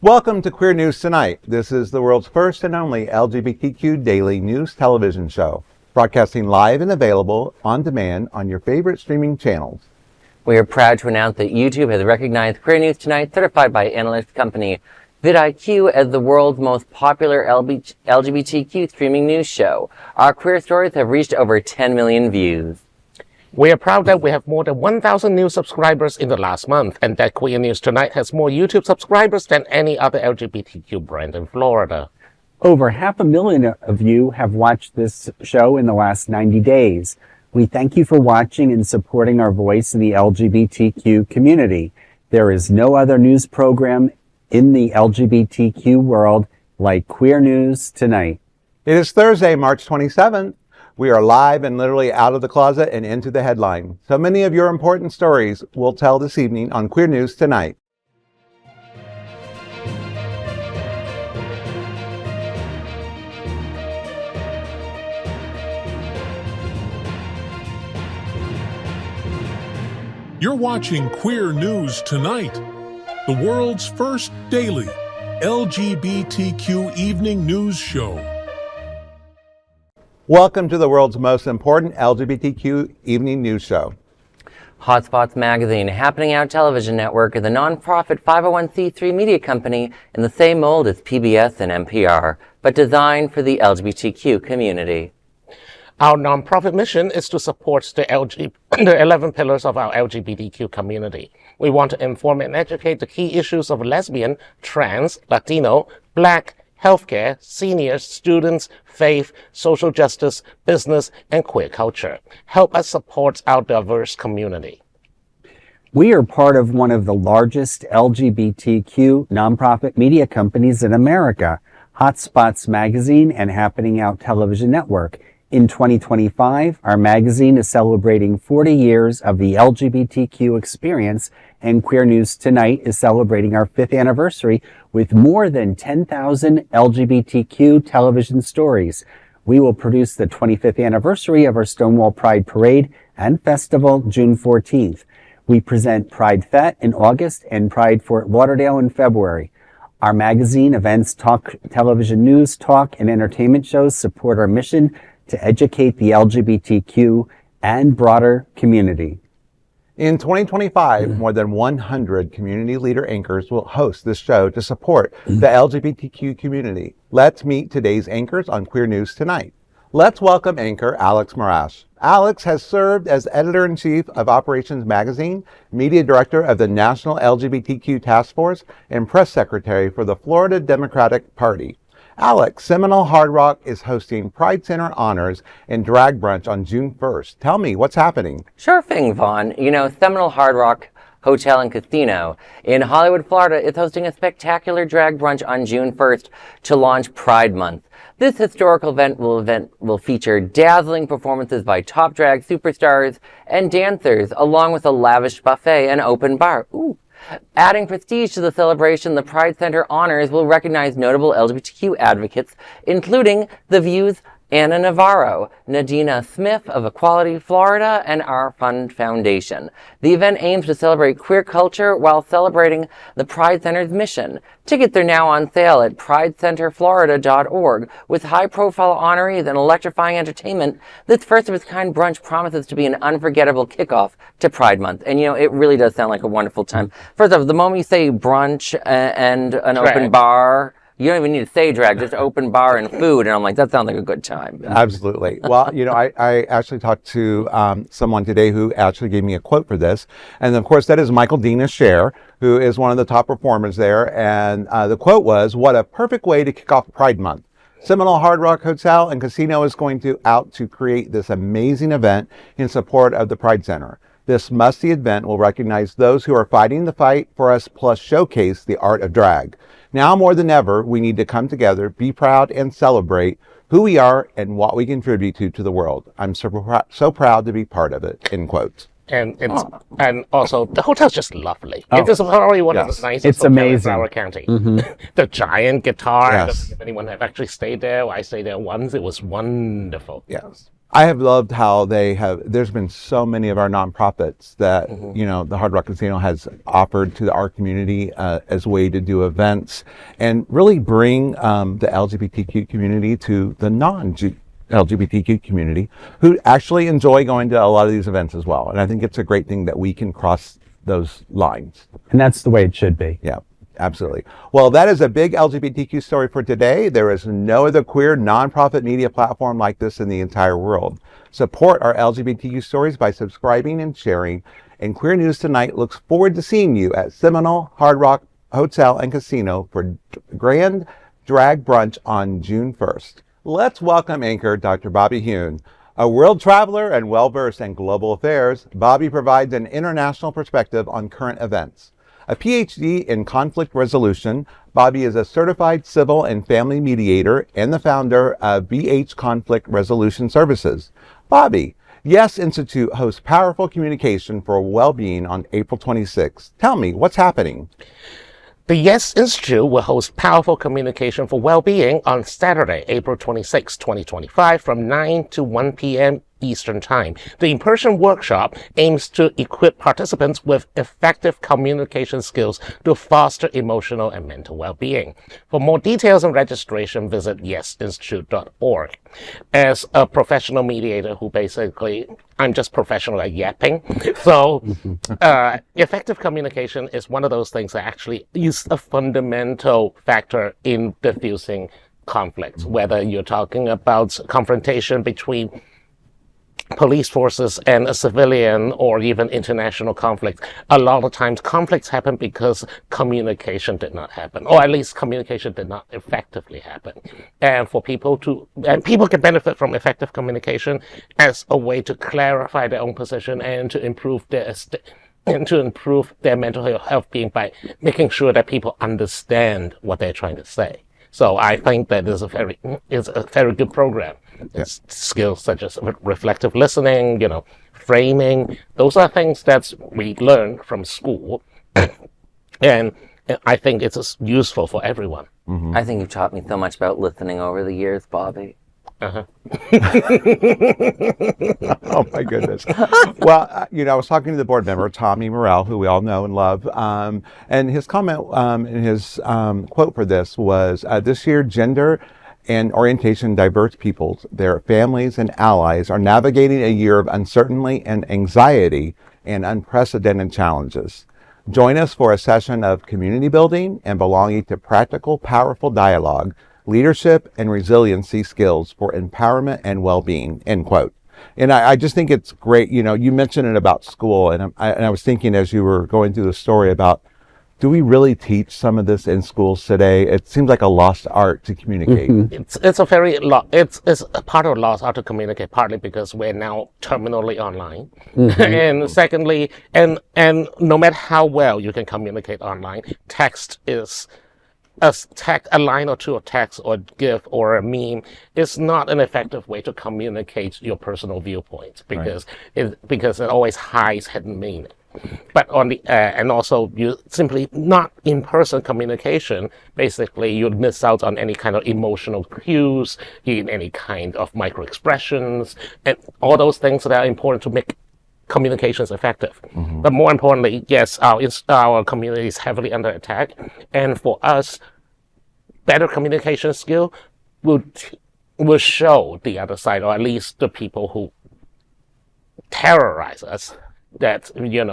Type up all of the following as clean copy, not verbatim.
Welcome to Queer News Tonight. This is the world's first and only LGBTQ daily news television show, broadcasting live and available on demand on your favorite streaming channels. We are proud to announce that YouTube has recognized Queer News Tonight, certified by analyst company vidIQ, as the world's most popular LGBTQ streaming news show. Our queer stories have reached over 10 million views. We are proud that we have more than 1,000 new subscribers in the last month, and that Queer News Tonight has more YouTube subscribers than any other LGBTQ brand in Florida. Over 500,000 of you have watched this show in the last 90 days. We thank you for watching and supporting our voice in the LGBTQ community. There is no other news program in the LGBTQ world like Queer News Tonight. It is Thursday, March 27th. We are live and literally out of the closet and into the headline. So many of your important stories we'll tell this evening on Queer News Tonight. You're watching Queer News Tonight, the world's first daily LGBTQ evening news show. Welcome to the world's most important LGBTQ evening news show. Hotspots Magazine, Happening Out Television Network, is a nonprofit 501c3 media company in the same mold as PBS and NPR, but designed for the LGBTQ community. Our nonprofit mission is to support the 11 pillars of our LGBTQ community. We want to inform and educate the key issues of lesbian, trans, Latino, Black, healthcare, seniors, students, faith, social justice, business, and queer culture. Help us support our diverse community. We are part of one of the largest LGBTQ nonprofit media companies in America, Hotspots Magazine and Happening Out Television Network. In 2025, our magazine is celebrating 40 years of the LGBTQ experience, and Queer News Tonight is celebrating our 5th anniversary with more than 10,000 LGBTQ television stories. We will produce the 25th anniversary of our Stonewall Pride Parade and Festival June 14th. We present Pride Fete in August and Pride Fort Lauderdale in February. Our magazine, events, talk, television news, talk, and entertainment shows support our mission to educate the LGBTQ and broader community. In 2025, more than 100 community leader anchors will host this show to support the LGBTQ community. Let's meet today's anchors on Queer News Tonight. Let's welcome anchor Alex Morash. Alex has served as editor-in-chief of Operations Magazine, media director of the National LGBTQ Task Force, and press secretary for the Florida Democratic Party. Alex, Seminole Hard Rock is hosting Pride Center Honors and Drag Brunch on June 1st. Tell me, what's happening? Sure thing, Vaughn. You know, Seminole Hard Rock Hotel and Casino in Hollywood, Florida is hosting a spectacular drag brunch on June 1st to launch Pride Month. This historical event will feature dazzling performances by top drag superstars and dancers, along with a lavish buffet and open bar. Ooh. Adding prestige to the celebration, the Pride Center Honors will recognize notable LGBTQ advocates, including The View's Anna Navarro, Nadina Smith of Equality Florida, and Our Fund Foundation. The event aims to celebrate queer culture while celebrating the Pride Center's mission. Tickets are now on sale at pridecenterflorida.org. With high-profile honorees and electrifying entertainment, this first-of-its-kind brunch promises to be an unforgettable kickoff to Pride Month. And, you know, it really does sound like a wonderful time. First off, the moment you say brunch and an open bar, you don't even need to say drag, just open bar and food. And I'm like, that sounds like a good time. Absolutely. Well, you know, I actually talked to someone today who actually gave me a quote for this. And of course, that is Michael Dina Scher, who is one of the top performers there. And the quote was, "What a perfect way to kick off Pride Month. Seminole Hard Rock Hotel and Casino is going out to create this amazing event in support of the Pride Center. This must-see event will recognize those who are fighting the fight for us, plus showcase the art of drag. Now more than ever, we need to come together, be proud, and celebrate who we are and what we contribute to the world. I'm so proud to be part of it," end quote. And also the hotel's just lovely. It is probably one of the nicest hotels in our county. The giant guitar. Yes. If anyone have actually stayed there, I stayed there once. It was wonderful. Yes. I have loved how there's been so many of our nonprofits that, the Hard Rock Casino has offered to our community as a way to do events and really bring the LGBTQ community to the non-LGBTQ community who actually enjoy going to a lot of these events as well. And I think it's a great thing that we can cross those lines. And that's the way it should be. Yeah. Absolutely. Well, that is a big LGBTQ story for today. There is no other queer nonprofit media platform like this in the entire world. Support our LGBTQ stories by subscribing and sharing. And Queer News Tonight looks forward to seeing you at Seminole Hard Rock Hotel and Casino for Grand Drag Brunch on June 1st. Let's welcome anchor Dr. Bobby Huen. A world traveler and well-versed in global affairs, Bobby provides an international perspective on current events. A PhD in conflict resolution, Bobby is a certified civil and family mediator and the founder of BH Conflict Resolution Services. Bobby, Yes Institute hosts Powerful Communication for Well-Being on April 26th. Tell me, what's happening? The Yes Institute will host Powerful Communication for Well-Being on Saturday, April 26, 2025 from 9 to 1 p.m. Eastern Time. The in-person workshop aims to equip participants with effective communication skills to foster emotional and mental well-being. For more details and registration, visit yesinstitute.org. As a professional mediator who basically, I'm just professional at yapping. So effective communication is one of those things that actually is a fundamental factor in diffusing conflicts, whether you're talking about confrontation between police forces and a civilian or even international conflicts. A lot of times conflicts happen because communication did not happen, or at least communication did not effectively happen. And people can benefit from effective communication as a way to clarify their own position and to improve their mental health being by making sure that people understand what they're trying to say. So I think that is a very good program. It's skills such as reflective listening, framing. Those are things that we learn from school, and I think it's useful for everyone. Mm-hmm. I think you've taught me so much about listening over the years, Bobby. Oh my goodness. Well, I was talking to the board member, Tommy Morrell, who we all know and love, and his comment and his quote for this was, this year, gender and orientation diverse peoples, their families and allies are navigating a year of uncertainty and anxiety and unprecedented challenges. Join us for a session of community building and belonging to practical, powerful dialogue, leadership and resiliency skills for empowerment and well-being, end quote. And I just think it's great. You mentioned it about school, and I was thinking as you were going through the story about, do we really teach some of this in schools today? It seems like a lost art to communicate. It's a part of a lost art to communicate, partly because we're now terminally online, and secondly, and no matter how well you can communicate online, text is a line or two of text or GIF or a meme is not an effective way to communicate your personal viewpoints because it always hides hidden meaning. But and also you simply not in-person communication, basically you'd miss out on any kind of emotional cues, any kind of micro expressions, and all those things that are important to make communications effective. But more importantly, yes, our community is heavily under attack, and for us, better communication skill will show the other side, or at least the people who terrorize us, that you're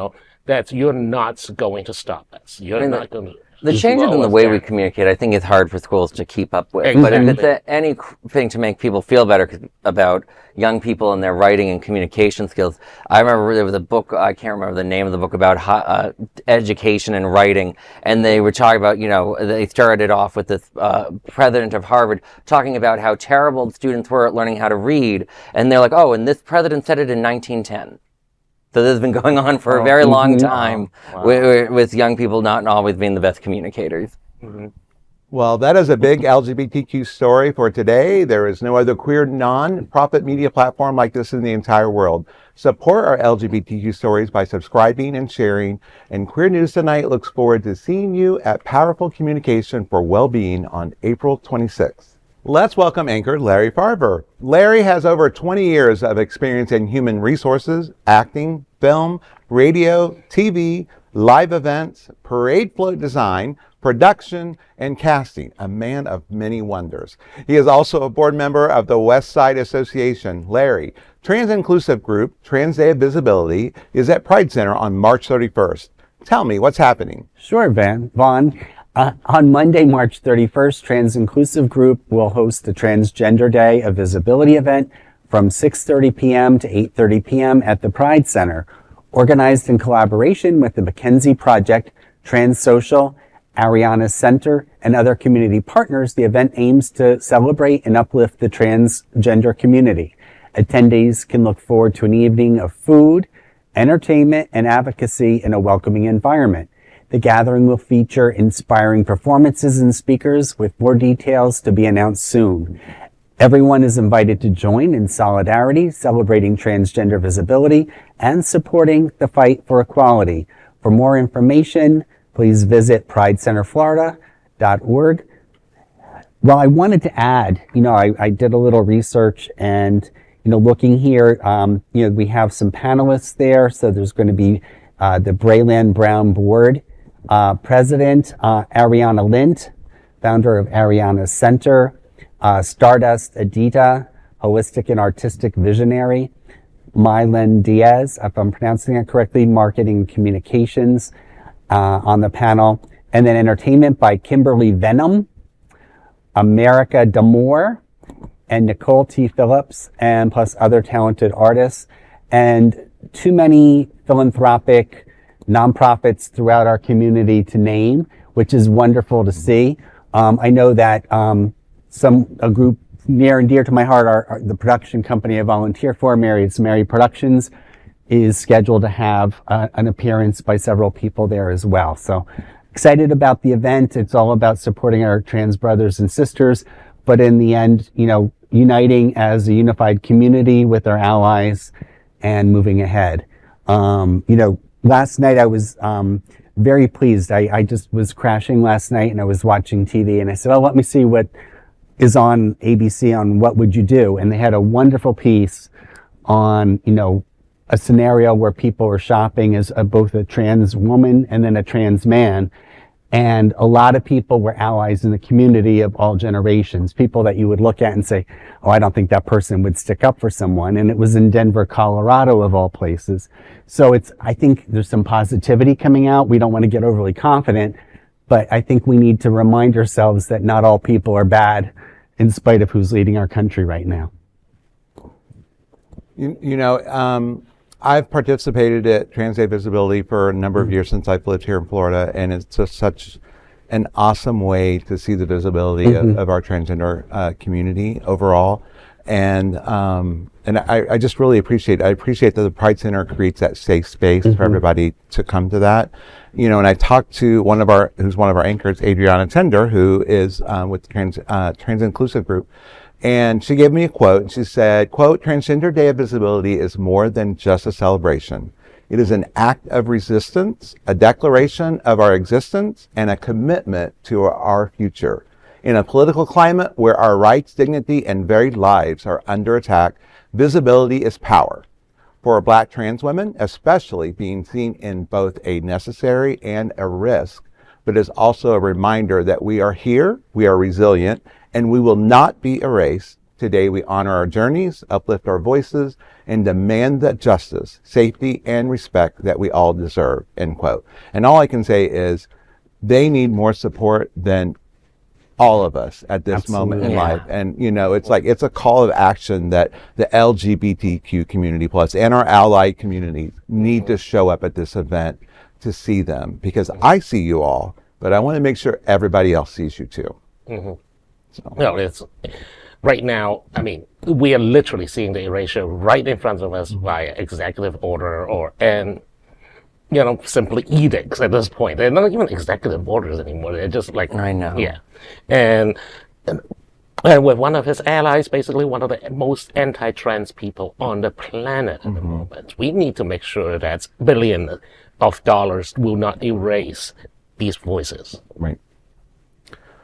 not going to stop us. You're not going to. The changes in the way we communicate, I think, is hard for schools to keep up with. Exactly. But if it's anything to make people feel better about young people and their writing and communication skills, I remember there was a book, I can't remember the name of the book, about education and writing, and they were talking about, they started off with this president of Harvard talking about how terrible students were at learning how to read, and they're like, oh, and this president said it in 1910. So this has been going on for a very long time with young people not always being the best communicators. Well, that is a big LGBTQ story for today. There is no other queer non-profit media platform like this in the entire world. Support our LGBTQ stories by subscribing and sharing. And Queer News Tonight looks forward to seeing you at Powerful Communication for Well-Being on April 26th. Let's welcome anchor Larry Farver. Larry has over 20 years of experience in human resources, acting, film, radio, TV, live events, parade float design, production, and casting, a man of many wonders. He is also a board member of the West Side Association. Larry, Trans Inclusive Group, Trans Day of Visibility, is at Pride Center on March 31st. Tell me, what's happening? Sure, Vaughn. On Monday, March 31st, Trans Inclusive Group will host the Transgender Day of Visibility event from 6:30 p.m. to 8:30 p.m. at the Pride Center. Organized in collaboration with the McKenzie Project, Trans Social, Ariana Center, and other community partners, the event aims to celebrate and uplift the transgender community. Attendees can look forward to an evening of food, entertainment, and advocacy in a welcoming environment. The gathering will feature inspiring performances and speakers, with more details to be announced soon. Everyone is invited to join in solidarity, celebrating transgender visibility and supporting the fight for equality. For more information, please visit pridecenterflorida.org. Well, I wanted to add, I did a little research and, looking here, we have some panelists there. So there's going to be the Brayland Brown Board President Ariana Lint, founder of Ariana Center, Stardust Adita, holistic and artistic visionary, Mylen Diaz, if I'm pronouncing it correctly, marketing communications on the panel, and then entertainment by Kimberly Venom, America Damore, and Nicole T. Phillips, and plus other talented artists, and too many philanthropic nonprofits throughout our community to name, which is wonderful to see. I know that a group near and dear to my heart, are the production company I volunteer for, It's Mary Productions, is scheduled to have an appearance by several people there as well. So excited about the event. It's all about supporting our trans brothers and sisters, but in the end, uniting as a unified community with our allies and moving ahead. Last night I was very pleased. I just was crashing last night and I was watching TV and I said, let me see what is on ABC on What Would You Do? And they had a wonderful piece on, a scenario where people are shopping as both a trans woman and then a trans man. And a lot of people were allies in the community of all generations, people that you would look at and say, I don't think that person would stick up for someone. And it was in Denver, Colorado, of all places. So I think there's some positivity coming out. We don't want to get overly confident, but I think we need to remind ourselves that not all people are bad in spite of who's leading our country right now. I've participated at Trans Day Visibility for a number of years since I've lived here in Florida, and it's just such an awesome way to see the visibility of our transgender community overall. And I just really appreciate that the Pride Center creates that safe space for everybody to come to that. And I talked to who's one of our anchors, Adriana Tender, who is with Trans Inclusive Group. And she gave me a quote, and she said, quote, "Transgender Day of Visibility is more than just a celebration. It is an act of resistance, a declaration of our existence, and a commitment to our future. In a political climate where our rights, dignity, and very lives are under attack, visibility is power. For Black trans women, especially, being seen in both a necessary and a risk, but is also a reminder that we are here, we are resilient, and we will not be erased. Today we honor our journeys, uplift our voices, and demand that justice, safety, and respect that we all deserve," end quote. And all I can say is they need more support than all of us at this moment in life. And, it's a call of action that the LGBTQ community plus and our ally communities need to show up at this event to see them, because I see you all, but I want to make sure everybody else sees you too. No, it's right now. We are literally seeing the erasure right in front of us via executive order simply edicts at this point. They're not even executive orders anymore. They're just like, I know. Yeah. And with one of his allies, basically one of the most anti-trans people on the planet at the moment. We need to make sure that billions of dollars will not erase these voices. Right.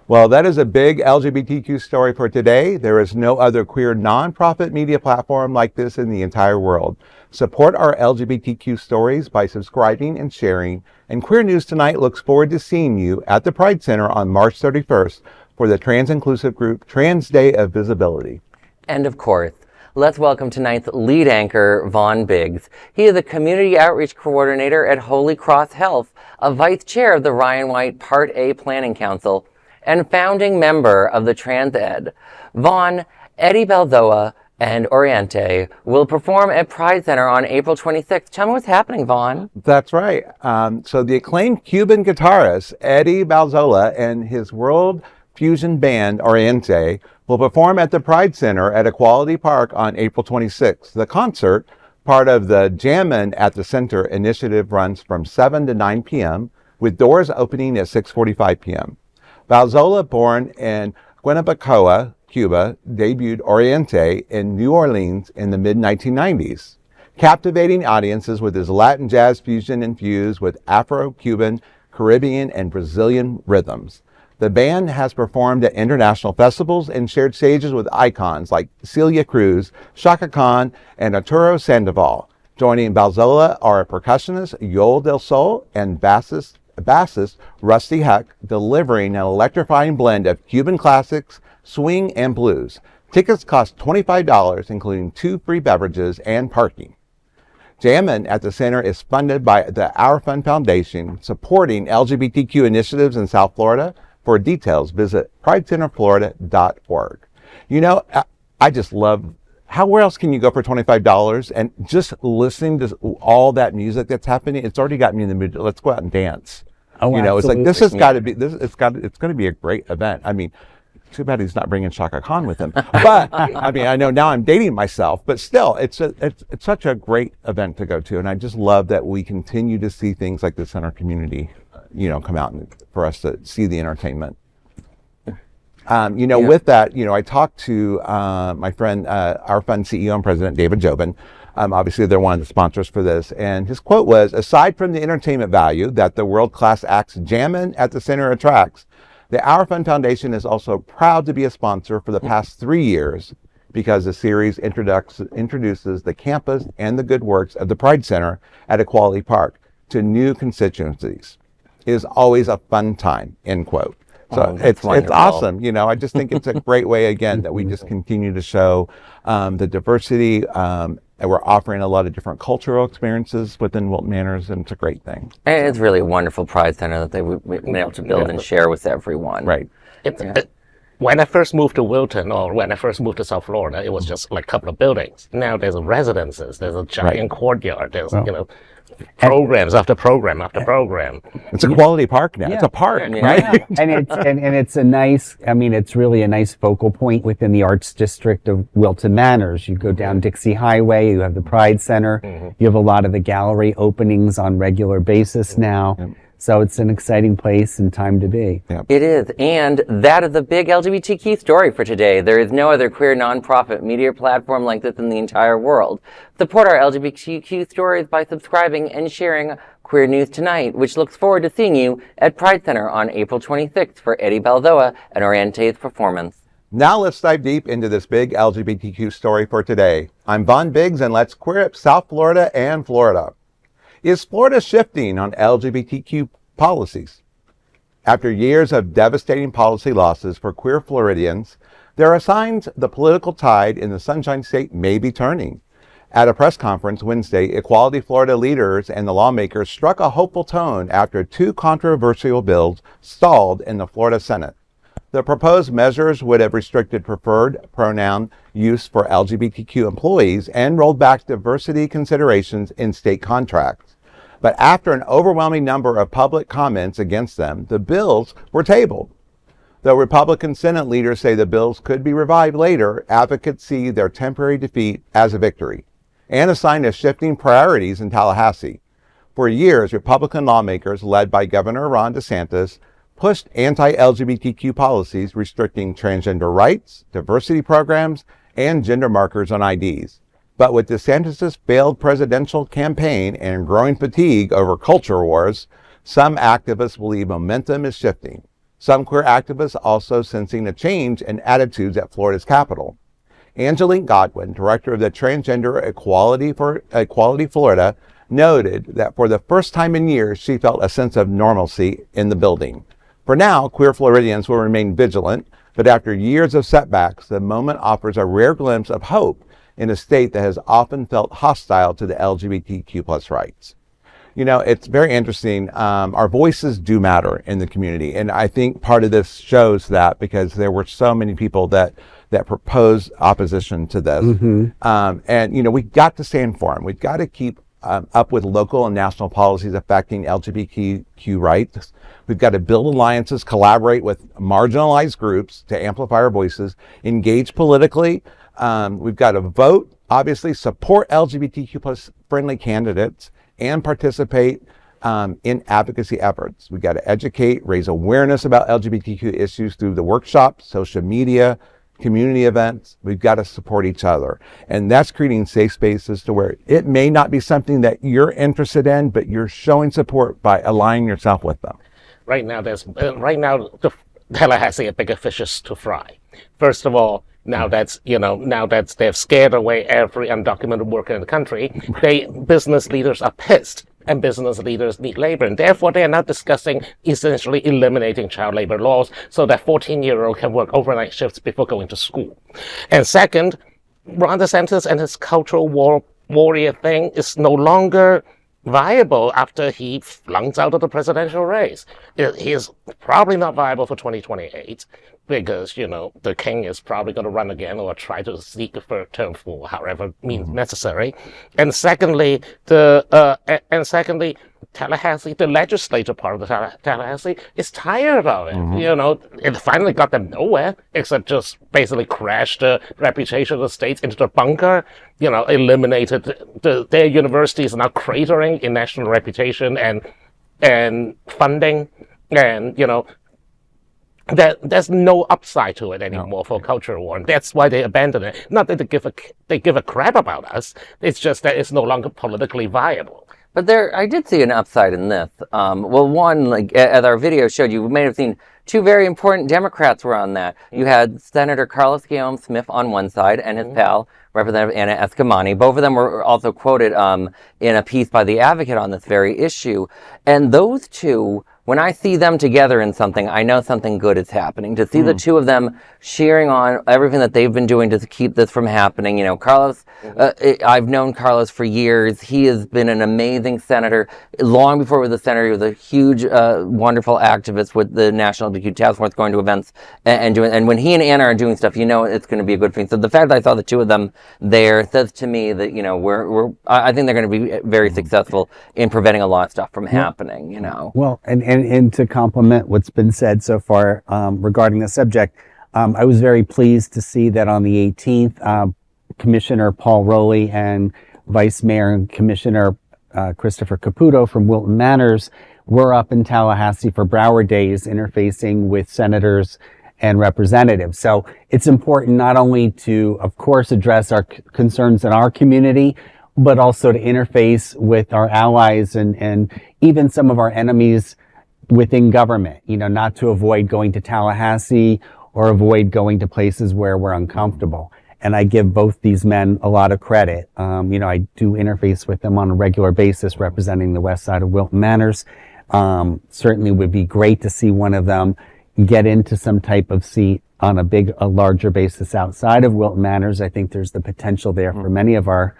Well, that is a big LGBTQ story for today. There is no other queer nonprofit media platform like this in the entire world. Support our LGBTQ stories by subscribing and sharing. And Queer News Tonight looks forward to seeing you at the Pride Center on March 31st for the trans-inclusive group Trans Day of Visibility. And of course, let's welcome tonight's lead anchor, Vaughn Biggs. He is a community outreach coordinator at Holy Cross Health, a vice chair of the Ryan White Part A Planning Council, and founding member of the Trans Ed. Vaughn, Eddy, Balzola, and Oriente will perform at Pride Center on April 26th. Tell me what's happening, Vaughn. That's right. So the acclaimed Cuban guitarist Eddy Balzola and his world fusion band Oriente will perform at the Pride Center at Equality Park on April 26th. The concert, part of the Jammin' at the Center initiative, runs from 7 to 9 p.m. with doors opening at 6:45 p.m. Balzola, born in Guanabacoa, Cuba, debuted Oriente in New Orleans in the mid-1990s, captivating audiences with his Latin jazz fusion infused with Afro-Cuban, Caribbean, and Brazilian rhythms. The band has performed at international festivals and shared stages with icons like Celia Cruz, Chaka Khan, and Arturo Sandoval. Joining Balzola are percussionist Yoel Del Sol and bassist Rusty Huck, delivering an electrifying blend of Cuban classics, swing, and blues. Tickets cost $25, including 2 free beverages and parking. Jammin' at the Center is funded by the Our Fund Foundation, supporting LGBTQ initiatives in South Florida. For details, visit pridecenterflorida.org. You know, I just love where else can you go for $25? And just listening to all that music that's happening, it's already got me in the mood. Let's go out and dance. Oh, you know, absolutely. it's like, this has got to be, it's going to be a great event. I mean, too bad he's not bringing Chaka Khan with him. But I mean, I know now I'm dating myself, but still, it's such a great event to go to. And I just love that we continue to see things like this in our community, you know, come out and for us to see the entertainment. With that, I talked to my friend, our fund CEO and president, David Jobin. Obviously, they're one of the sponsors for this. And his quote was, aside from the entertainment value that the world-class acts Jammin' at the Center attracts, the Our Fund Foundation is also proud to be a sponsor for the past 3 years because the series introduces the campus and the good works of the Pride Center at Equality Park to new constituencies. It is always a fun time, end quote. So it's awesome. I just think it's a great way, again, that we just continue to show the diversity. And we're offering a lot of different cultural experiences within Wilton Manors, and it's a great thing. And it's really a wonderful Pride Center that they've been able to build and share with everyone. Right. When I first moved to Wilton, or when I first moved to South Florida, it was just like a couple of buildings. Now there's residences, there's a giant courtyard, there's programs after program after program. It's a quality park now. Yeah. It's a park, right? Yeah. and it's a nice, it's really a nice focal point within the arts district of Wilton Manors. You go down Dixie Highway, you have the Pride Center, you have a lot of the gallery openings on regular basis now. So it's an exciting place and time to be. Yep. It is. And that is a big LGBTQ story for today. There is no other queer nonprofit media platform like this in the entire world. Support our LGBTQ stories by subscribing and sharing Queer News Tonight, which looks forward to seeing you at Pride Center on April 26th for Eddy Balzola and Oriente's performance. Now let's dive deep into this big LGBTQ story for today. I'm Vaughn Biggs, and let's queer up South Florida and Florida. Is Florida shifting on LGBTQ policies? After years of devastating policy losses for queer Floridians, there are signs the political tide in the Sunshine State may be turning. At a press conference Wednesday, Equality Florida leaders and the lawmakers struck a hopeful tone after 2 controversial bills stalled in the Florida Senate. The proposed measures would have restricted preferred pronoun use for LGBTQ employees and rolled back diversity considerations in state contracts. But after an overwhelming number of public comments against them, the bills were tabled. Though Republican Senate leaders say the bills could be revived later, advocates see their temporary defeat as a victory and a sign of shifting priorities in Tallahassee. For years, Republican lawmakers, led by Governor Ron DeSantis, pushed anti-LGBTQ policies restricting transgender rights, diversity programs, and gender markers on IDs. But with DeSantis' failed presidential campaign and growing fatigue over culture wars, some activists believe momentum is shifting. Some queer activists also sensing a change in attitudes at Florida's Capitol. Angelique Godwin, director of the Transgender Equality Florida, noted that for the first time in years, she felt a sense of normalcy in the building. For now, queer Floridians will remain vigilant, but after years of setbacks, the moment offers a rare glimpse of hope in a state that has often felt hostile to the LGBTQ plus rights. You know, it's very interesting. Our voices do matter in the community. And I think part of this shows that because there were so many people that proposed opposition to this. And, you know, we got to stand for them. We've got to keep up with local and national policies affecting LGBTQ rights. We've got to build alliances, collaborate with marginalized groups to amplify our voices, engage politically. We've got to vote, obviously, support LGBTQ plus friendly candidates, and participate in advocacy efforts. We've got to educate, raise awareness about LGBTQ issues through the workshops, social media, community events. We've got to support each other. And that's creating safe spaces to where it may not be something that you're interested in, but you're showing support by aligning yourself with them. Right now, Tallahassee have bigger fishes to fry. First of all, now that they've scared away every undocumented worker in the country, business leaders are pissed, and business leaders need labor, and therefore they are now discussing essentially eliminating child labor laws so that 14-year-old can work overnight shifts before going to school. And second, Ron DeSantis and his cultural warrior thing is no longer viable after he flunks out of the presidential race. He is probably not viable for 2028 because, you know, the king is probably going to run again or try to seek a third term for however means necessary. And secondly, Tallahassee, the legislature part of the Tallahassee is tired of it. You know, it finally got them nowhere except just basically crashed the reputation of the states into the bunker, you know, eliminated their universities are now cratering in national reputation and funding, and, you know, there's no upside to it anymore for cultural war, and that's why they abandoned it. Not that they give a crap about us. It's just that it's no longer politically viable. But I did see an upside in this. Well, one, like as our video showed you, we may have seen two very important Democrats were on that. You had Senator Carlos Guillaume Smith on one side and his pal, Representative Anna Eskamani. Both of them were also quoted in a piece by The Advocate on this very issue. And those two, when I see them together in something, I know something good is happening. To see the two of them cheering on everything that they've been doing to keep this from happening. You know, Carlos, I've known Carlos for years. He has been an amazing senator. Long before he was a senator, he was a huge, wonderful activist with the National LGBTQ Task Force, going to events and doing. And when he and Anna are doing stuff, you know it's going to be a good thing. So the fact that I saw the two of them there says to me that, you know, I think they're going to be very successful in preventing a lot of stuff from happening. You know. Well, and to complement what's been said so far regarding the subject, I was very pleased to see that on the 18th, Commissioner Paul Rowley and Vice Mayor and Commissioner Christopher Caputo from Wilton Manors were up in Tallahassee for Broward Days, interfacing with senators and representatives. So it's important not only to, of course, address our concerns in our community, but also to interface with our allies and even some of our enemies within government, you know, not to avoid going to Tallahassee or avoid going to places where we're uncomfortable. And I give both these men a lot of credit. You know, I do interface with them on a regular basis representing the west side of Wilton Manors. Certainly would be great to see one of them get into some type of seat on a larger basis outside of Wilton Manors. I think there's the potential there for many of our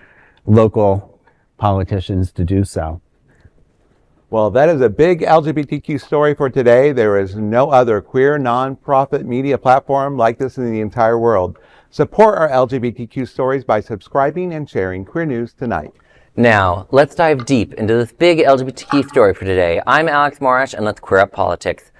local politicians to do so. Well, that is a big LGBTQ story for today. There is no other queer nonprofit media platform like this in the entire world. Support our LGBTQ stories by subscribing and sharing Queer News Tonight. Now, let's dive deep into this big LGBTQ story for today. I'm Alex Morash, and let's queer up politics.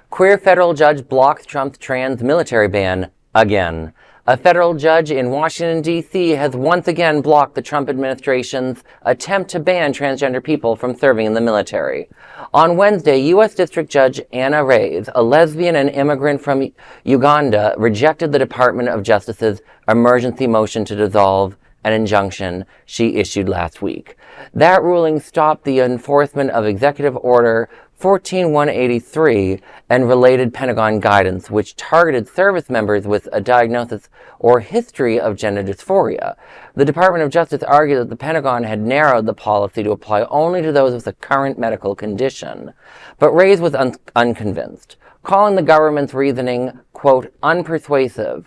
Queer federal judge blocks Trump's trans military ban again. A federal judge in Washington, D.C. has once again blocked the Trump administration's attempt to ban transgender people from serving in the military. On Wednesday, U.S. District Judge Anna Reyes, a lesbian and immigrant from Uganda, rejected the Department of Justice's emergency motion to dissolve an injunction she issued last week. That ruling stopped the enforcement of Executive Order 14183 and related Pentagon guidance, which targeted service members with a diagnosis or history of gender dysphoria. The Department of Justice argued that the Pentagon had narrowed the policy to apply only to those with a current medical condition. But Reyes was unconvinced, calling the government's reasoning, quote, unpersuasive,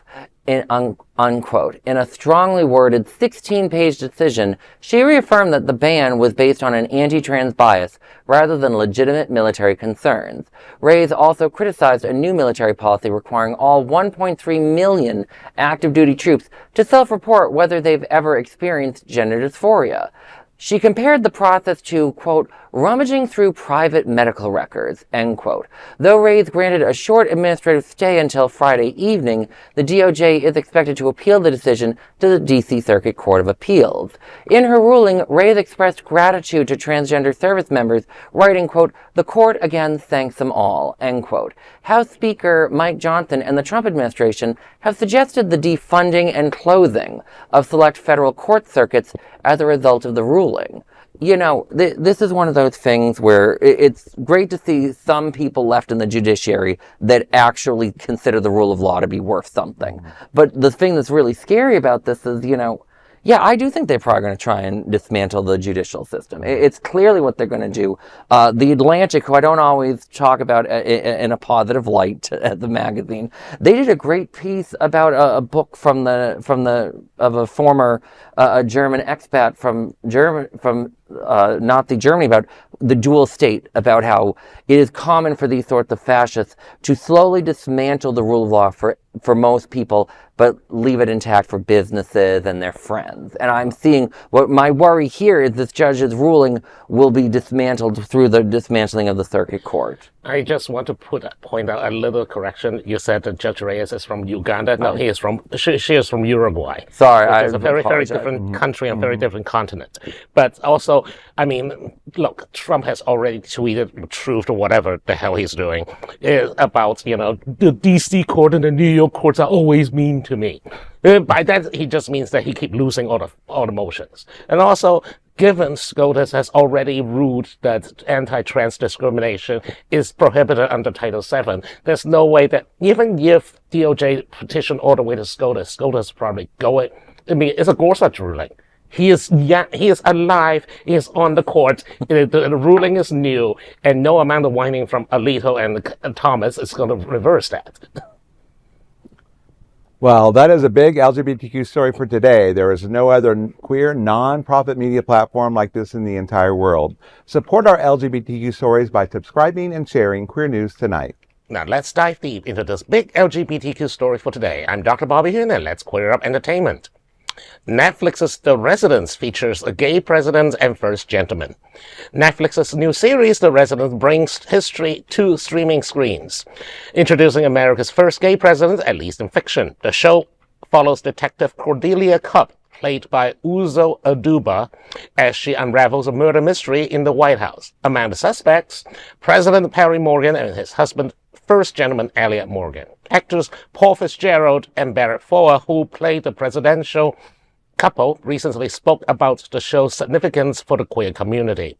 unquote. In a strongly worded 16-page decision, she reaffirmed that the ban was based on an anti-trans bias rather than legitimate military concerns. Reyes also criticized a new military policy requiring all 1.3 million active duty troops to self-report whether they've ever experienced gender dysphoria. She compared the process to, quote, rummaging through private medical records, end quote. Though Reyes granted a short administrative stay until Friday evening, the DOJ is expected to appeal the decision to the D.C. Circuit Court of Appeals. In her ruling, Reyes expressed gratitude to transgender service members, writing, quote, the court again thanks them all, end quote. House Speaker Mike Johnson and the Trump administration have suggested the defunding and closing of select federal court circuits as a result of the ruling. You know, this is one of those things where it's great to see some people left in the judiciary that actually consider the rule of law to be worth something. But the thing that's really scary about this is, you know, yeah, I do think they're probably going to try and dismantle the judicial system. It's clearly what they're going to do. The Atlantic, who I don't always talk about in a positive light at the magazine, they did a great piece about a book of a former German expat from Nazi Germany about the dual state, about how it is common for these sorts of fascists to slowly dismantle the rule of law for most people, but leave it intact for businesses and their friends. And I'm seeing what my worry here is this judge's ruling will be dismantled through the dismantling of the circuit court. I just want to point out a little correction. You said that Judge Reyes is from Uganda. No, she is from Uruguay. Sorry, it's a very different country and very different continent. But also, I mean, look, Trump has already tweeted truth or whatever the hell he's doing about, you know, the D.C. court and the New York courts are always mean to me. By that, he just means that he keeps losing all the motions. And also, given SCOTUS has already ruled that anti-trans discrimination is prohibited under Title VII, there's no way that even if DOJ petition all the way to SCOTUS probably go it. I mean, it's a Gorsuch ruling. He is alive, he is on the court, the ruling is new, and no amount of whining from Alito and Thomas is going to reverse that. Well, that is a big LGBTQ story for today. There is no other queer, non-profit media platform like this in the entire world. Support our LGBTQ stories by subscribing and sharing Queer News Tonight. Now let's dive deep into this big LGBTQ story for today. I'm Dr. Bobby Huen, and let's queer up entertainment. Netflix's The Residence features a gay president and first gentleman. Netflix's new series, The Residence, brings history to streaming screens. Introducing America's first gay president, at least in fiction. The show follows Detective Cordelia Cupp, played by Uzo Aduba, as she unravels a murder mystery in the White House. Among the suspects, President Perry Morgan and his husband, first gentleman Elliot Morgan. Actors Paul Fitzgerald and Barrett Fowler, who played the presidential couple, recently spoke about the show's significance for the queer community.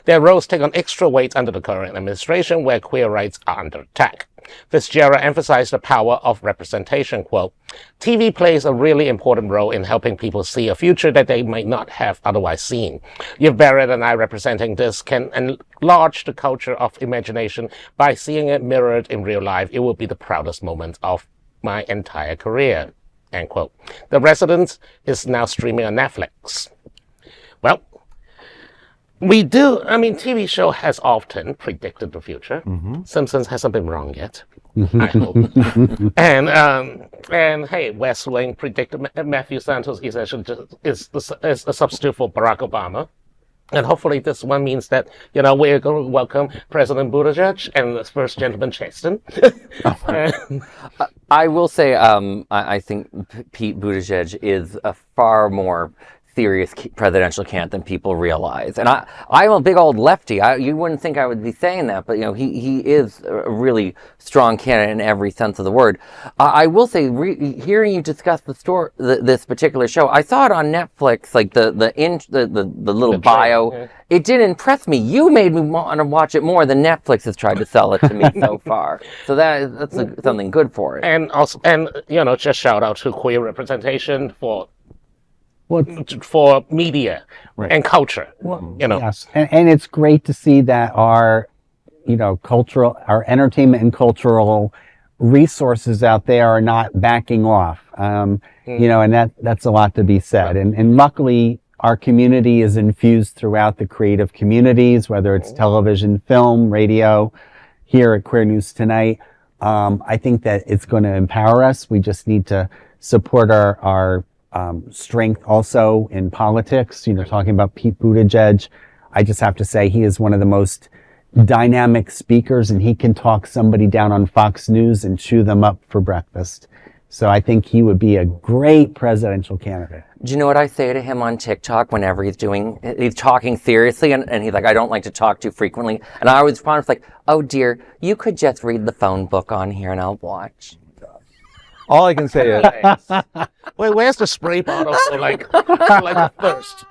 Their roles take on extra weight under the current administration, where queer rights are under attack. Fitzgerald emphasized the power of representation, quote, TV plays a really important role in helping people see a future that they might not have otherwise seen. If Barrett and I representing this can enlarge the culture of imagination by seeing it mirrored in real life, it will be the proudest moment of my entire career, end quote. The Residence is now streaming on Netflix. Well, TV show has often predicted the future. Simpsons hasn't been wrong yet, I hope. And hey, West Wing predicted Matthew Santos is a substitute for Barack Obama. And hopefully this one means that, you know, we're going to welcome President Buttigieg and First Gentleman Chaston. I will say, I think Pete Buttigieg is a far more serious presidential candidate than people realize. And I'm a big old lefty. You wouldn't think I would be saying that, but he is a really strong candidate in every sense of the word. I will say, hearing you discuss this particular show, I saw it on Netflix, like the little bio. Yeah. It did impress me. You made me want to watch it more than Netflix has tried to sell it to me so far. So that's something good for it. And also, just shout out to queer representation for media and culture. Well, yes, and it's great to see that our our entertainment and cultural resources out there are not backing off. And that's a lot to be said. And luckily, our community is infused throughout the creative communities, whether it's television, film, radio, here at Queer News Tonight. I think that it's going to empower us. We just need to support our strength also in politics. Talking about Pete Buttigieg, I just have to say he is one of the most dynamic speakers, and he can talk somebody down on Fox News and chew them up for breakfast. So I think he would be a great presidential candidate. Do you know what I say to him on TikTok whenever he's talking seriously and he's like, I don't like to talk too frequently. And I always respond like, oh dear, you could just read the phone book on here and I'll watch. All I can say is, wait, where's the spray bottle for like a thirst?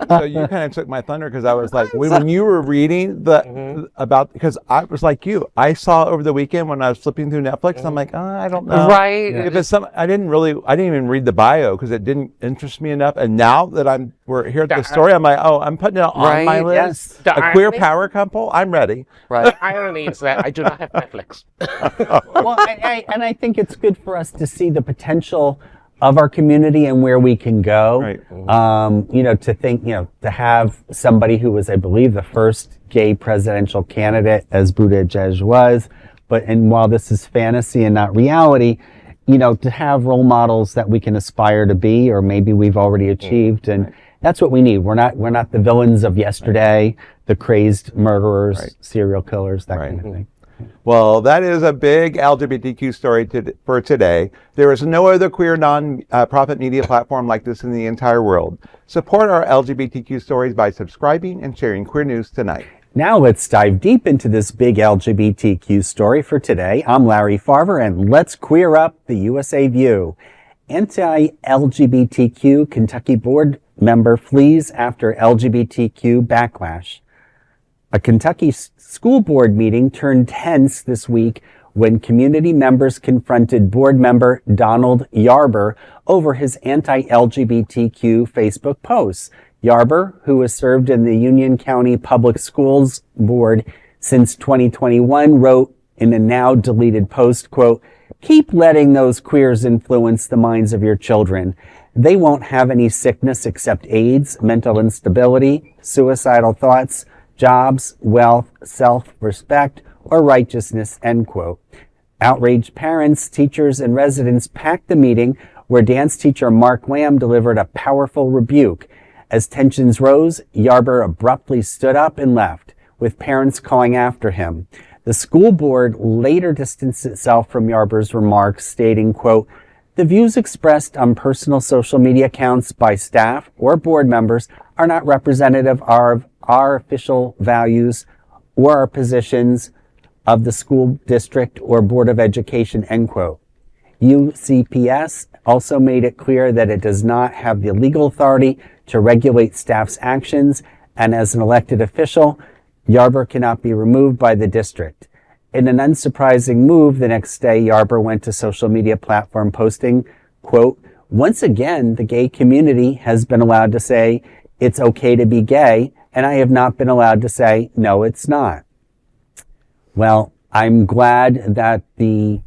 So you kind of took my thunder, because I was like, when you were reading because I was like you, I saw over the weekend when I was flipping through Netflix, I'm like, I don't know. Right. If it's I didn't even read the bio because it didn't interest me enough. And now that we're here at the story, I'm like, I'm putting it on my list. Yes. A queer power couple, I'm ready. Right. The irony is that I do not have Netflix. Well, I think it's good for us to see the potential of our community and where we can go. Right. To have somebody who was, I believe, the first gay presidential candidate, as Buttigieg was, and while this is fantasy and not reality, to have role models that we can aspire to be, or maybe we've already achieved, and that's what we need. We're not the villains of yesterday, the crazed murderers, serial killers, that kind of thing. Well, that is a big LGBTQ story for today. There is no other queer non-profit media platform like this in the entire world. Support our LGBTQ stories by subscribing and sharing Queer News Tonight. Now let's dive deep into this big LGBTQ story for today. I'm Larry Farver, and let's queer up the USA View. Anti-LGBTQ Kentucky board member flees after LGBTQ backlash. A Kentucky school board meeting turned tense this week when community members confronted board member Donald Yarber over his anti-LGBTQ Facebook posts. Yarber, who has served in the Union County Public Schools Board since 2021, wrote in a now deleted post, quote, "Keep letting those queers influence the minds of your children. They won't have any sickness except AIDS, mental instability, suicidal thoughts, jobs, wealth, self-respect, or righteousness," end quote. Outraged parents, teachers, and residents packed the meeting, where dance teacher Mark Lamb delivered a powerful rebuke. As tensions rose, Yarber abruptly stood up and left, with parents calling after him. The school board later distanced itself from Yarber's remarks, stating, quote, "The views expressed on personal social media accounts by staff or board members are not representative of our official values or our positions of the school district or board of education," end quote. UCPS also made it clear that it does not have the legal authority to regulate staff's actions, and as an elected official, Yarber cannot be removed by the district. In an unsurprising move, the next day, Yarber went to social media platform posting, quote, "Once again, the gay community has been allowed to say it's okay to be gay, and I have not been allowed to say, no, it's not." Well, I'm glad that the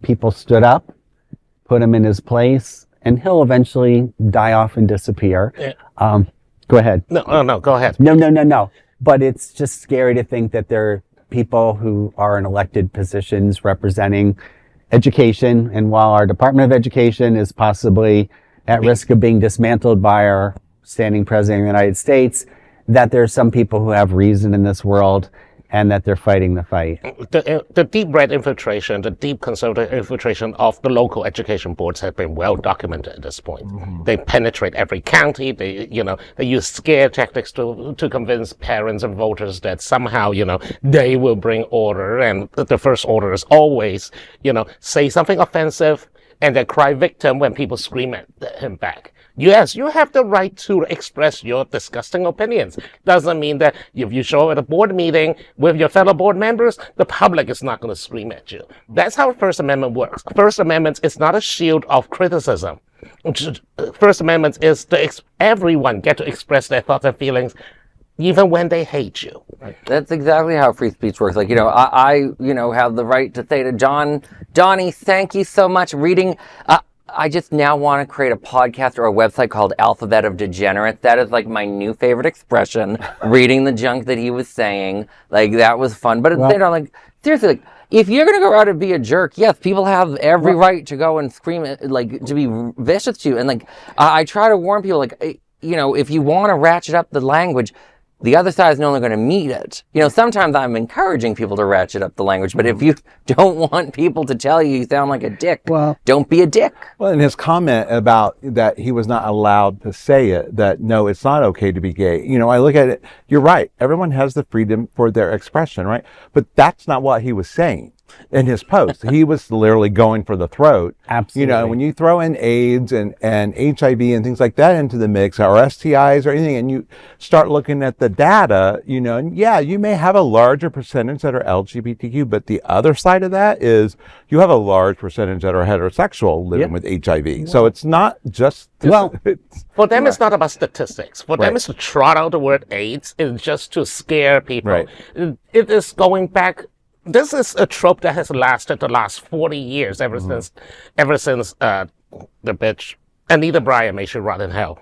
people stood up, put him in his place, and he'll eventually die off and disappear. Yeah. Go ahead. No, go ahead. No. But it's just scary to think that there are people who are in elected positions representing education, and while our Department of Education is possibly at risk of being dismantled by our standing president of the United States, that there are some people who have reason in this world, and that they're fighting the fight. The deep red infiltration, the deep conservative infiltration of the local education boards has been well documented at this point. They penetrate every county. They use scare tactics to convince parents and voters that somehow, they will bring order. And the first order is always, say something offensive and then cry victim when people scream at him back. Yes, you have the right to express your disgusting opinions. Doesn't mean that if you show up at a board meeting with your fellow board members, the public is not going to scream at you. That's how First Amendment works. First Amendment is not a shield of criticism. First Amendment is everyone get to express their thoughts and feelings, even when they hate you. That's exactly how free speech works. Like, I have the right to say to Donnie, thank you so much. I just now want to create a podcast or a website called Alphabet of Degenerates. That is like my new favorite expression. Reading the junk that he was saying, like that was fun. But like seriously, like if you're gonna go out and be a jerk, yes, people have every right to go and scream, like to be vicious to you. And like I try to warn people, like if you want to ratchet up the language, the other side is no longer going to meet it. Sometimes I'm encouraging people to ratchet up the language, but if you don't want people to tell you sound like a dick, don't be a dick. Well, and his comment about that he was not allowed to say it, that no, it's not okay to be gay. I look at it, you're right. Everyone has the freedom for their expression, right? But that's not what he was saying in his post. He was literally going for the throat. Absolutely. When you throw in AIDS and HIV and things like that into the mix, or STIs or anything, and you start looking at the data, and yeah, you may have a larger percentage that are LGBTQ, but the other side of that is you have a large percentage that are heterosexual living with HIV. So it's not just... For them, it's not about statistics. For them, it's to trot out the word AIDS. It's just to scare people. Right. It is going back... This is a trope that has lasted the last 40 years, ever since the bitch Anita Bryant, may she rot in hell.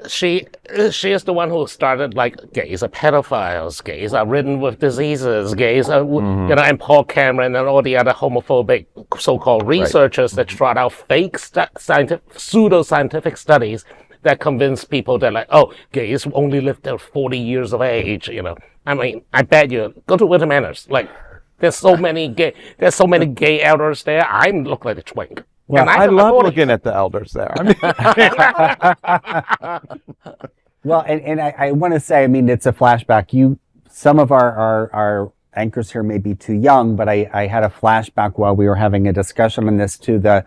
She is the one who started like gays are pedophiles, gays are ridden with diseases, gays are and Paul Cameron and all the other homophobic so-called researchers that trot out fake pseudo-scientific studies that convince people that like, oh, gays only live till 40 years of age. I mean, I bet you go to Winter Manors. Like, there's so many gay elders there. I look like a twink. Well, I love looking at the elders there. Well, and I want to say, I mean, it's a flashback. Some of our anchors here may be too young, but I had a flashback while we were having a discussion on this to the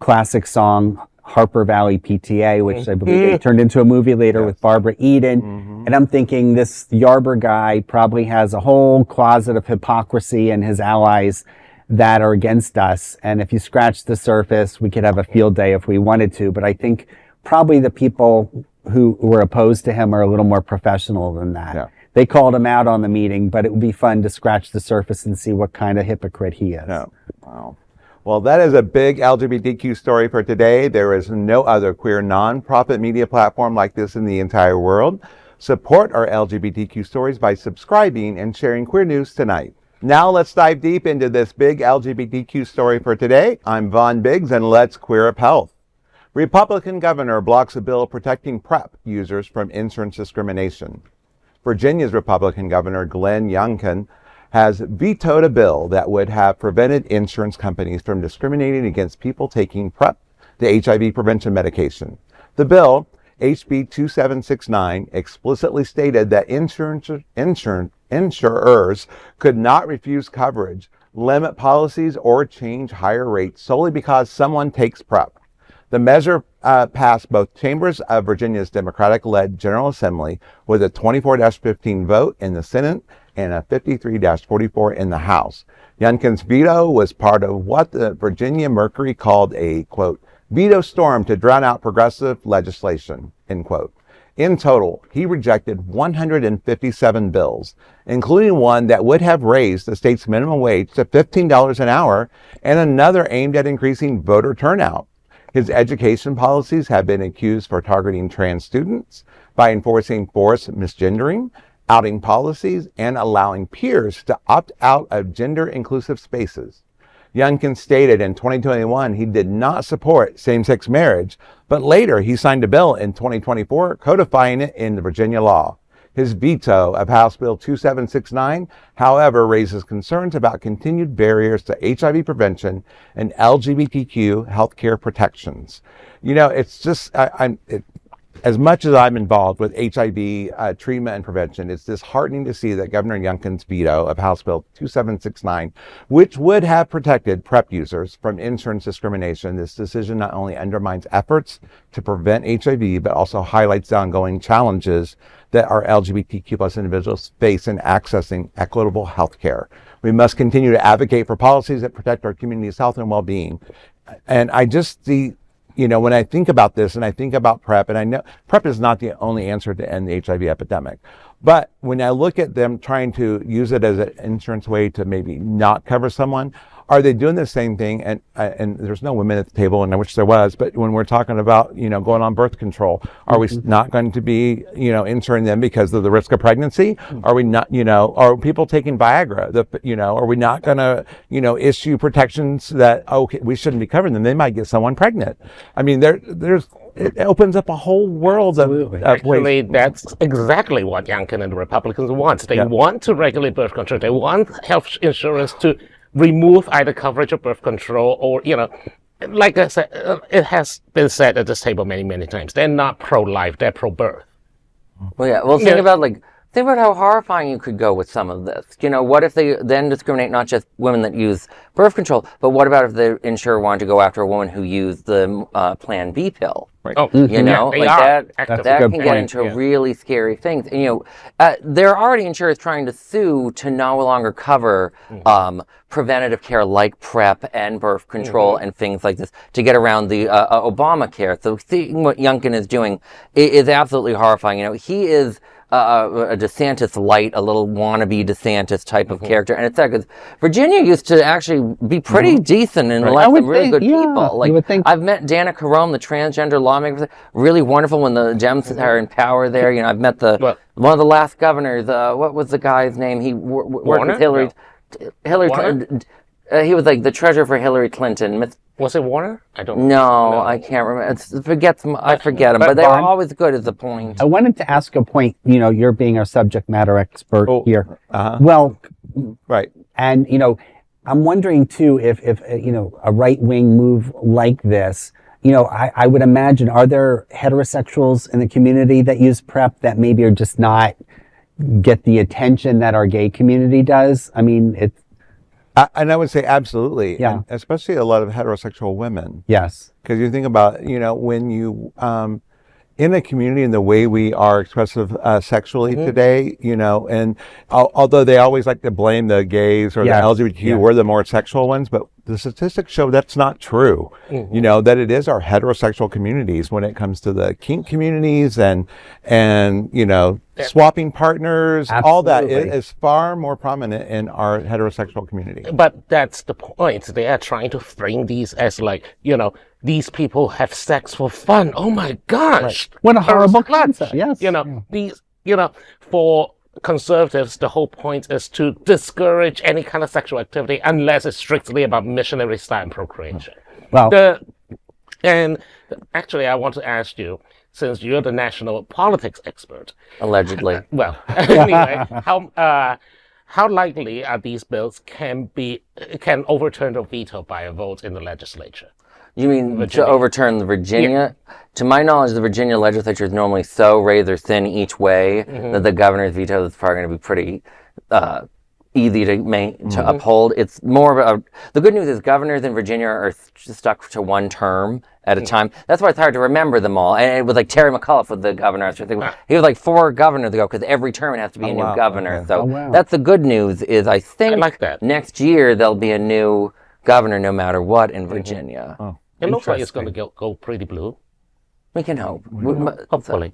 classic song Harper Valley PTA, which I believe turned into a movie later with Barbara Eden. And I'm thinking this Yarber guy probably has a whole closet of hypocrisy and his allies that are against us. And if you scratch the surface, we could have a field day if we wanted to. But I think probably the people who were opposed to him are a little more professional than that. Yeah. They called him out on the meeting, but it would be fun to scratch the surface and see what kind of hypocrite he is. Yeah. Wow. Well, that is a big LGBTQ story for today. There is no other queer nonprofit media platform like this in the entire world. Support our LGBTQ stories by subscribing and sharing queer news tonight. Now let's dive deep into this big LGBTQ story for today. I'm Vaughn Biggs, and let's queer up health. Republican governor blocks a bill protecting PrEP users from insurance discrimination. Virginia's Republican governor Glenn Youngkin has vetoed a bill that would have prevented insurance companies from discriminating against people taking PrEP, the HIV prevention medication. The bill, HB 2769, explicitly stated that insurers could not refuse coverage, limit policies, or change higher rates solely because someone takes PrEP. The measure passed both chambers of Virginia's Democratic-led General Assembly with a 24-15 vote in the Senate and a 53-44 in the House. Youngkin's veto was part of what the Virginia Mercury called a, quote, veto storm to drown out progressive legislation, end quote. In total, he rejected 157 bills, including one that would have raised the state's minimum wage to $15 an hour and another aimed at increasing voter turnout. His education policies have been accused for targeting trans students by enforcing forced misgendering, outing policies, and allowing peers to opt out of gender-inclusive spaces. Youngkin stated in 2021 he did not support same-sex marriage, but later he signed a bill in 2024 codifying it in the Virginia law. His veto of House Bill 2769, however, raises concerns about continued barriers to HIV prevention and LGBTQ healthcare protections. You know, it's just, as much as I'm involved with HIV treatment and prevention, it's disheartening to see that Governor Youngkin's veto of House Bill 2769, which would have protected PrEP users from insurance discrimination, this decision not only undermines efforts to prevent HIV, but also highlights the ongoing challenges that our LGBTQ plus individuals face in accessing equitable health care. We must continue to advocate for policies that protect our community's health and well-being. And I just see, you know, when I think about this and I think about PrEP, and I know PrEP is not the only answer to end the HIV epidemic, but when I look at them trying to use it as an insurance way to maybe not cover someone, are they doing the same thing? And there's no women at the table, and I wish there was, but when we're talking about, you know, going on birth control, are we not going to be, you know, insuring them because of the risk of pregnancy? Are we not, you know, are people taking Viagra? You know, are we not going to, you know, issue protections that, okay, we shouldn't be covering them? They might get someone pregnant. I mean, it opens up a whole world of ways. Actually, that's exactly what Youngkin and the Republicans want. They want to regulate birth control. They want health insurance to remove either coverage of birth control or, you know, like I said, it has been said at this table many, many times. They're not pro-life, they're pro-birth. Well, yeah. Well, think about how horrifying you could go with some of this. You know, what if they then discriminate not just women that use birth control, but what about if the insurer wanted to go after a woman who used the Plan B pill? Right. Oh, You know, that can get into really scary things. And, you know, there are already insurers trying to sue to no longer cover preventative care like PrEP and birth control and things like this to get around the Obamacare. So seeing what Youngkin is doing is absolutely horrifying. You know, he is a DeSantis light, a little wannabe DeSantis type of character. And it's sad because Virginia used to actually be pretty decent and elect some really good people. Like, I've met Dana Carone, the transgender lawmaker, really wonderful when the Dems are in power there. You know, I've met one of the last governors, what was the guy's name? He worked with Hillary. Hillary Clinton. He was like the treasurer for Hillary Clinton. Was it Warner? I don't know. No, I can't remember. I forget them, but they were always good is the point. I wanted to ask a point, you know, you're being a subject matter expert here. Well, right. And, you know, I'm wondering too, if you know, a right-wing move like this, you know, I would imagine, are there heterosexuals in the community that use PrEP that maybe are just not get the attention that our gay community does? I mean, it's, and I would say absolutely, yeah, and especially a lot of heterosexual women. Yes, because you think about, you know, when you in a community and the way we are expressive sexually today, you know, and although they always like to blame the gays or the LGBTQ, we're the more sexual ones, but the statistics show that's not true. You know, that it is our heterosexual communities when it comes to the kink communities and you know, swapping partners, all that is far more prominent in our heterosexual community. But that's the point. They are trying to frame these as like, you know, these people have sex for fun. Oh my gosh. Right. What a horrible concept. Yes. You know, these, you know, for conservatives, the whole point is to discourage any kind of sexual activity unless it's strictly about missionary style and procreation. Well, and actually, I want to ask you, since you're the national politics expert, allegedly. Well, anyway, how likely are these bills can overturn or veto by a vote in the legislature? You mean to overturn the Virginia? Yeah. To my knowledge, the Virginia legislature is normally so razor thin each way that the governor's veto is probably going to be pretty easy to uphold. It's more of the good news is governors in Virginia are stuck to one term at a time. That's why it's hard to remember them all. And it was like Terry McAuliffe was the governor. He was like 4 governors ago because every term it has to be a new governor. Okay. So that's the good news is I think like that. Next year there'll be a new governor no matter what in Virginia. It looks like it's going to go pretty blue. We can hope. Hopefully.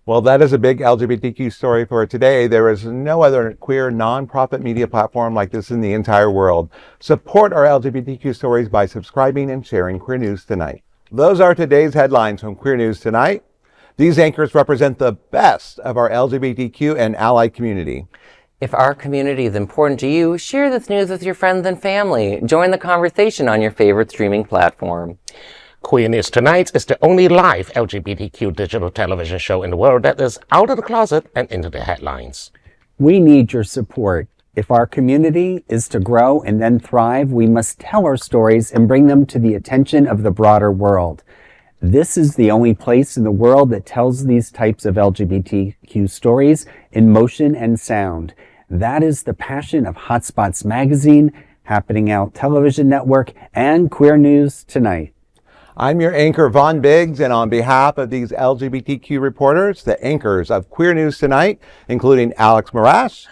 Well, that is a big LGBTQ story for today. There is no other queer nonprofit media platform like this in the entire world. Support our LGBTQ stories by subscribing and sharing Queer News Tonight. Those are today's headlines from Queer News Tonight. These anchors represent the best of our LGBTQ and allied community. If our community is important to you, share this news with your friends and family. Join the conversation on your favorite streaming platform. Queer News Tonight is the only live LGBTQ digital television show in the world that is out of the closet and into the headlines. We need your support. If our community is to grow and then thrive, we must tell our stories and bring them to the attention of the broader world. This is the only place in the world that tells these types of LGBTQ stories in motion and sound. That is the passion of Hotspots Magazine, Happening Out Television Network, and Queer News Tonight. I'm your anchor, Vaughn Biggs, and on behalf of these LGBTQ reporters, the anchors of Queer News Tonight, including Alex Morash,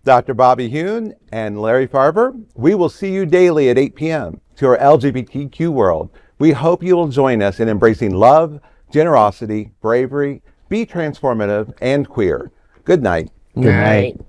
Dr. Bobby Huen, and Larry Farver, we will see you daily at 8 p.m. to our LGBTQ world. We hope you will join us in embracing love, generosity, bravery, be transformative, and queer. Good night. Good night.